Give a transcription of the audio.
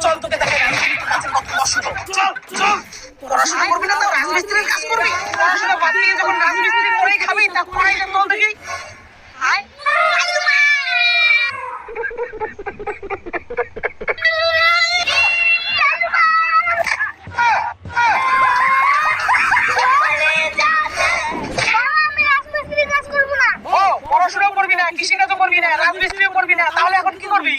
চল তোকে দেখে কত কষ্ট। চল চল, পড়াশোনা করবি না তো রাজমিস্ত্রির কাজ করবি? পড়াশোনা বাদ দিয়ে যখন রাজমিস্ত্রি করেই খাবি তা পড়াইটা চল দেখি। পড়াশোনাও করবি না, কৃষিকাজও করবি না, রাজমিস্ত্রিও করবি না, তাহলে এখন কি করবি?